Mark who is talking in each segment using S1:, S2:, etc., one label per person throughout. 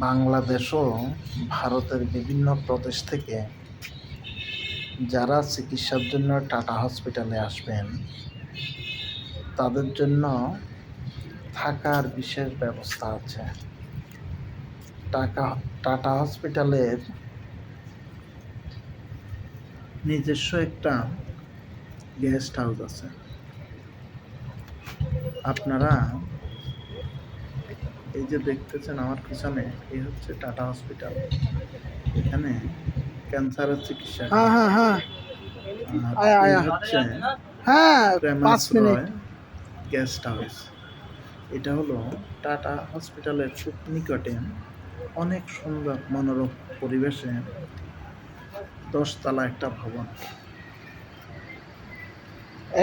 S1: বাংলাদেশ ও ভারতের বিভিন্ন প্রদেশ থেকে যারা চিকিৎসার জন্য টাটা হসপিটালে আসবেন তাদের জন্য থাকার বিশেষ ব্যবস্থা আছে। টাটা হসপিটালের নিজস্ব একটা গেস্ট হাউস আছে। আপনারা এই যে দেখতেছেন আমার পিছনে, এই হচ্ছে টাটা হসপিটাল। এখানে ক্যান্সারের চিকিৎসা হচ্ছে প্রেমাস রয় গেস্ট হাউস। এটা হলো টাটা হসপিটালের খুব নিকটে, অনেক সুন্দর মনোরম পরিবেশে 10 তলা একটা ভবন।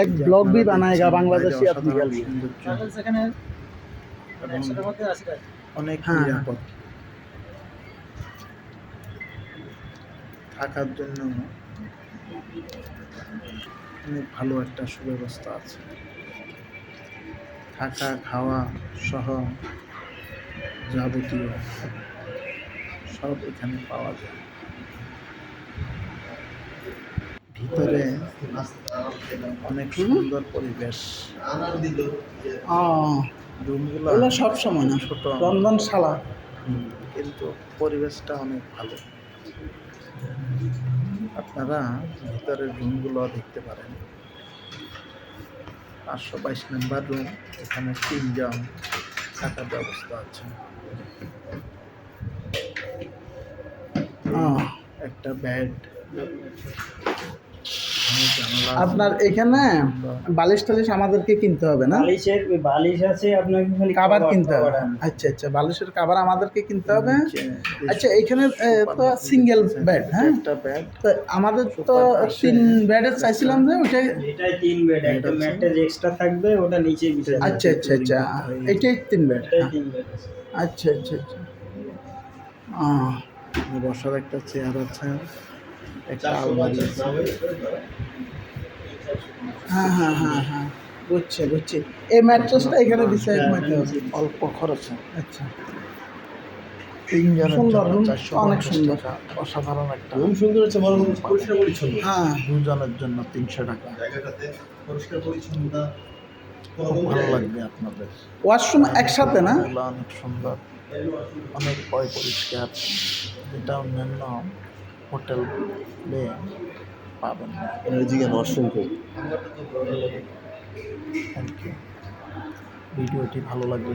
S2: एक ब्लॉग भी बनाएगा बांग्लादेशी अपनी के लिए।
S1: অনেক নিরাপদ, থাকার জন্য অনেক ভালো একটা সুব্যবস্থা আছে। থাকা খাওয়া সহ যাবতীয় সব এখানে পাওয়া যায়। ভিতরে অনেক সুন্দর পরিবেশ। রুমগুলো
S2: সব সময় না
S1: ছোট,
S2: রন্ধনশালা,
S1: কিন্তু পরিবেশটা অনেক ভালো। আপনারা ভিতরের রুমগুলো দেখতে পারেন। 522 নম্বর রুম, এখানে 3 জন থাকার ব্যবস্থা আছে। একটা বেড,
S2: আপনার এখানে বালিশ টালিশ আমাদেরকে কিনতে হবে না?
S3: বালিশ আছে, আপনাকে খালি
S2: কাভার কিনতে হবে। আচ্ছা আচ্ছা, বালিশের কাভার আমাদেরকে কিনতে হবে। আচ্ছা, এখানে তো সিঙ্গেল বেড, হ্যাঁ,
S1: একটা বেড।
S2: তো আমাদের তো 3 বেডের চাইছিলাম যে ওইটাই।
S3: এটাই 3 বেড, একটা ম্যাট্রেস এক্সট্রা থাকবে, ওটা নিচে বিছানো।
S2: আচ্ছা আচ্ছা আচ্ছা, এটাই 3 বেড।
S3: এটাই 3 বেড।
S2: আচ্ছা আচ্ছা আচ্ছা,
S1: বসার একটা চেয়ার আছে, একটা আলমারি আছে।
S2: হ্যাঁ হ্যাঁ হ্যাঁ হ্যাঁ, বুঝছি। এই ম্যাট্রেসটা এখানে বিছাই ঘুমাতে হবে
S1: অল্প খরচে।
S2: আচ্ছা,
S1: 3 জনের
S2: সুন্দর
S1: জন্য
S2: রুম,
S1: 450
S2: অনেক সুন্দর।
S1: টাকা। অসাধারণ একটা
S4: রুম সুন্দর হচ্ছে, বড় পরিষ্কার পরিচ্ছন্ন।
S2: হ্যাঁ,
S1: 2 জনের জন্য 300 টাকা।
S4: জায়গাটাতে পরিষ্কার পরিচ্ছন্নতা
S1: খুব ভালো লাগবে আপনাদের।
S2: ওয়াশরুম একসাথে না?
S1: এগুলো অনেক সুন্দর, অনেক পরিষ্কার, যেটা অন্যান্য হোটেলে পাবেন না।
S4: জিজ্ঞাসা অসংখ্য।
S1: Thank you. ভিডিওটি ভালো লাগলে